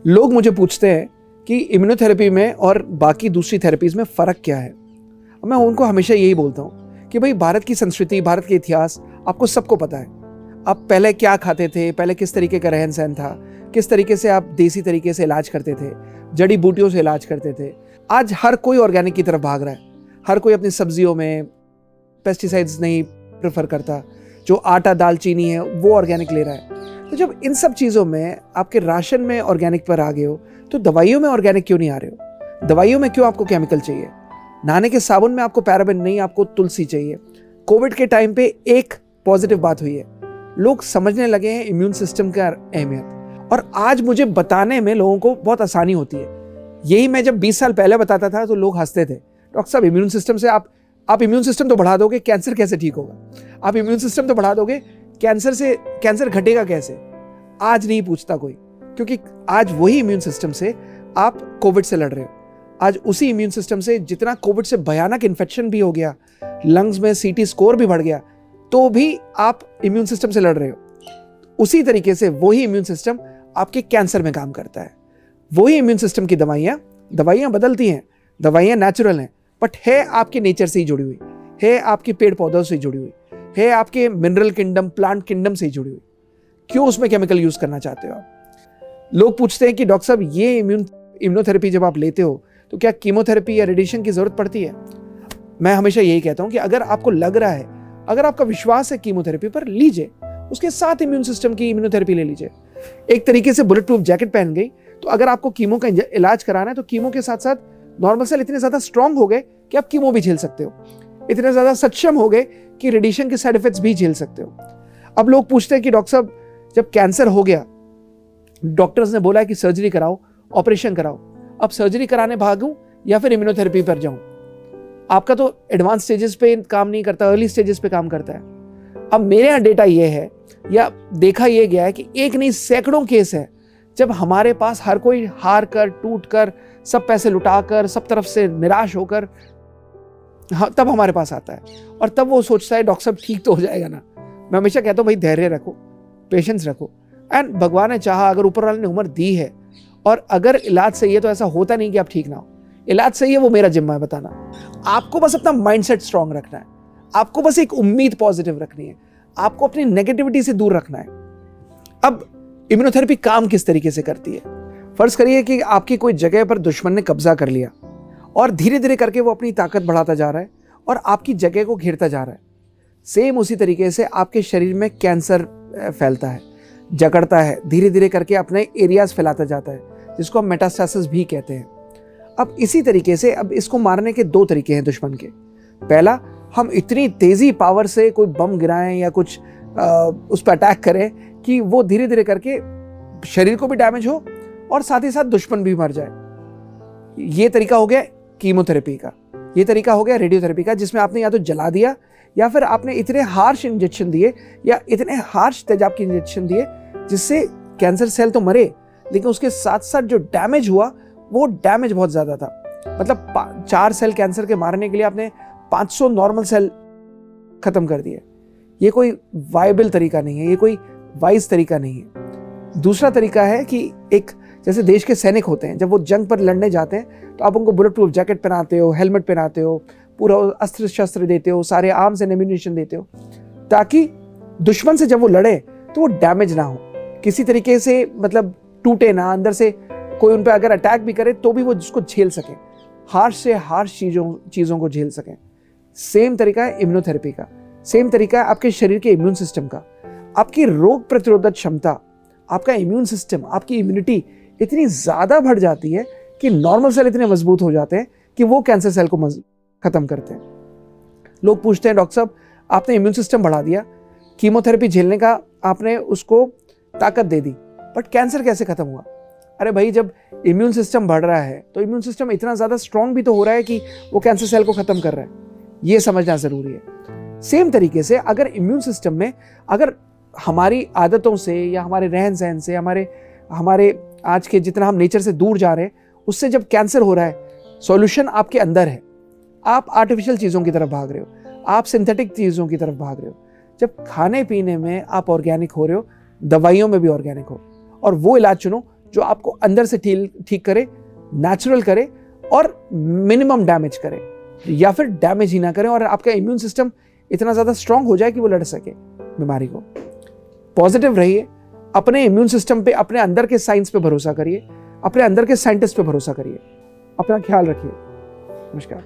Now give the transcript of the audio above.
लोग मुझे पूछते हैं कि इम्यूनोथेरेपी में और बाकी दूसरी थेरेपीज़ में फ़र्क क्या है। मैं उनको हमेशा यही बोलता हूँ कि भाई भारत की संस्कृति, भारत के इतिहास आपको सबको पता है। आप पहले क्या खाते थे, पहले किस तरीके का रहन सहन था, किस तरीके से आप देसी तरीके से इलाज करते थे, जड़ी बूटियों से इलाज करते थे। आज हर कोई ऑर्गेनिक की तरफ भाग रहा है। हर कोई अपनी सब्जियों में पेस्टिसाइड्स नहीं प्रेफर करता। जो आटा दाल चीनी है वो ऑर्गेनिक ले रहा है। तो जब इन सब चीज़ों में आपके राशन में ऑर्गेनिक पर आ गए हो, तो दवाइयों में ऑर्गेनिक क्यों नहीं आ रहे हो? दवाइयों में क्यों आपको केमिकल चाहिए? नहाने के साबुन में आपको पैराबेन नहीं, आपको तुलसी चाहिए। कोविड के टाइम पे एक पॉजिटिव बात हुई है, लोग समझने लगे हैं इम्यून सिस्टम का अहमियत, और आज मुझे बताने में लोगों को बहुत आसानी होती है। यही मैं जब 20 साल पहले बताता था तो लोग हंसते थे, डॉक्टर साहब इम्यून सिस्टम से आप इम्यून सिस्टम तो बढ़ा दोगे, कैंसर कैसे ठीक होगा? आप इम्यून सिस्टम तो बढ़ा दोगे, कैंसर घटेगा कैसे? आज नहीं पूछता कोई, क्योंकि आज वही इम्यून सिस्टम से आप कोविड से लड़ रहे हो। आज उसी इम्यून सिस्टम से जितना कोविड से भयानक इन्फेक्शन भी हो गया, लंग्स में सीटी स्कोर भी बढ़ गया, तो भी आप इम्यून सिस्टम से लड़ रहे हो। उसी तरीके से वही इम्यून सिस्टम आपके कैंसर में काम करता है। वही इम्यून सिस्टम की दवाइयाँ बदलती हैं, दवाइयाँ नेचुरल हैं, बट है आपके नेचर से ही जुड़ी हुई, है आपके पेड़ पौधों से जुड़ी हुई, है आपके मिनरल किंगडम, प्लांट किंगडम से ही जुड़ी हुई। क्यों उसमें केमिकल यूज करना चाहते हो आप? लोग पूछते हैं कि डॉक्टर साहब ये इम्यूनोथेरेपी जब आप लेते हो तो क्या कीमोथेरेपी या रेडिएशन की जरूरत पड़ती है? मैं हमेशा यही कहता हूं कि अगर आपको लग रहा है, अगर आपका विश्वास है कीमोथेरेपी पर, लीजिए, उसके साथ इम्यून सिस्टम की इम्यूनोथेरेपी ले लीजिए। एक तरीके से बुलेट प्रूफ जैकेट पहन गई, तो अगर आपको कीमो का इलाज कराना है तो कीमो के साथ साथ नॉर्मल सेल इतने ज्यादा स्ट्रांग हो गए कि आप कीमो भी झेल सकते हो, इतने ज्यादा सक्षम हो गए कि रेडिएशन के साइड इफेक्ट्स भी झेल सकते हो। अब लोग पूछते हैं कि डॉक्टर साहब जब कैंसर हो गया, डॉक्टर्स ने बोला है कि सर्जरी कराओ, ऑपरेशन कराओ, अब सर्जरी कराने भागूं या फिर इम्यूनोथेरेपी पर जाऊं? आपका तो एडवांस स्टेजेस पे काम नहीं करता, अर्ली स्टेजेस पे काम करता है। अब मेरे यहाँ डेटा ये है या देखा ये गया है कि एक नहीं सैकड़ों केस है जब हमारे पास हर कोई हार कर, टूट कर, सब पैसे लुटा कर, सब तरफ से निराश होकर तब हमारे पास आता है, और तब वो सोचता है डॉक्टर साहब ठीक तो हो जाएगा ना। मैं हमेशा कहता हूँ भाई धैर्य रखो, पेशेंस रखो, एंड भगवान ने चाहा, अगर ऊपर वाले ने उम्र दी है और अगर इलाज सही है तो ऐसा होता नहीं कि आप ठीक ना हो। इलाज सही है वो मेरा जिम्मा है बताना। आपको बस अपना माइंडसेट स्ट्रांग रखना है, आपको बस एक उम्मीद पॉजिटिव रखनी है, आपको अपनी नेगेटिविटी से दूर रखना है। अब इम्यूनोथेरेपी काम किस तरीके से करती है? फर्ज करिए कि आपकी कोई जगह पर दुश्मन ने कब्जा कर लिया और धीरे धीरे करके वो अपनी ताकत बढ़ाता जा रहा है और आपकी जगह को घेरता जा रहा है। सेम उसी तरीके से आपके शरीर में कैंसर फैलता है, जकड़ता है, धीरे धीरे करके अपने एरियाज फैलाता जाता है, जिसको हम मेटास्टेसिस भी कहते हैं। अब इसी तरीके से अब इसको मारने के दो तरीके हैं दुश्मन के। पहला, हम इतनी तेजी पावर से कोई बम गिराएं या कुछ उस पर अटैक करें कि वो धीरे धीरे करके शरीर को भी डैमेज हो और साथ ही साथ दुश्मन भी मर जाए। ये तरीका हो गया कीमोथेरेपी का, ये तरीका हो गया रेडियोथेरेपी का, जिसमें आपने या तो जला दिया या फिर आपने इतने हार्श इंजेक्शन दिए या इतने हार्श तेजाब के इंजेक्शन दिए जिससे कैंसर सेल तो मरे, लेकिन उसके साथ साथ जो डैमेज हुआ वो डैमेज बहुत ज्यादा था। मतलब 4 सेल कैंसर के मारने के लिए आपने 500 नॉर्मल सेल खत्म कर दिए। ये कोई वायबल तरीका नहीं है, ये कोई वाइज तरीका नहीं है। दूसरा तरीका है कि एक जैसे देश के सैनिक होते हैं, जब वो जंग पर लड़ने जाते हैं तो आप उनको बुलेट प्रूफ जैकेट पहनाते हो, हेलमेट पहनाते हो, पूरा अस्त्र शस्त्र देते हो, सारे आर्म्स एंड एम्यूनिशन देते हो, ताकि दुश्मन से जब वो लड़े तो वो डैमेज ना हो, किसी तरीके से मतलब टूटे ना, अंदर से कोई उन पर अगर अटैक भी करे तो भी वो जिसको झेल सके, हार्श से हार्श चीज़ों को झेल सकें। सेम तरीका है इम्यूनोथेरेपी का, सेम तरीका है आपके शरीर के इम्यून सिस्टम का। आपकी रोग प्रतिरोधक क्षमता, आपका इम्यून सिस्टम, आपकी इम्यूनिटी इतनी ज़्यादा बढ़ जाती है कि नॉर्मल सेल इतने मजबूत हो जाते हैं कि वो कैंसर सेल को खत्म करते हैं। लोग पूछते हैं डॉक्टर साहब आपने इम्यून सिस्टम बढ़ा दिया, कीमोथेरेपी झेलने का आपने उसको ताकत दे दी, बट कैंसर कैसे खत्म हुआ? अरे भाई, जब इम्यून सिस्टम बढ़ रहा है तो इम्यून सिस्टम इतना ज़्यादा स्ट्रांग भी तो हो रहा है कि वो कैंसर सेल को खत्म कर रहा है। ये समझना ज़रूरी है। सेम तरीके से अगर इम्यून सिस्टम में अगर हमारी आदतों से या हमारे रहन सहन से, हमारे आज के जितना हम नेचर से दूर जा रहे हैं, उससे जब कैंसर हो रहा है, सॉल्यूशन आपके अंदर है। आप आर्टिफिशियल चीज़ों की तरफ भाग रहे हो, आप सिंथेटिक चीज़ों की तरफ भाग रहे हो। जब खाने पीने में आप ऑर्गेनिक हो रहे हो, दवाइयों में भी ऑर्गेनिक हो, और वो इलाज चुनो जो आपको अंदर से ठीक करे, नेचुरल करे और मिनिमम डैमेज करे, या फिर डैमेज ही ना करे और आपका इम्यून सिस्टम इतना ज़्यादा स्ट्रांग हो जाए कि वो लड़ सके बीमारी को। पॉजिटिव रहिए, अपने इम्यून सिस्टम पे, अपने अंदर के साइंस पे भरोसा करिए, अपने अंदर के साइंटिस्ट पे भरोसा करिए। अपना ख्याल रखिए। नमस्कार।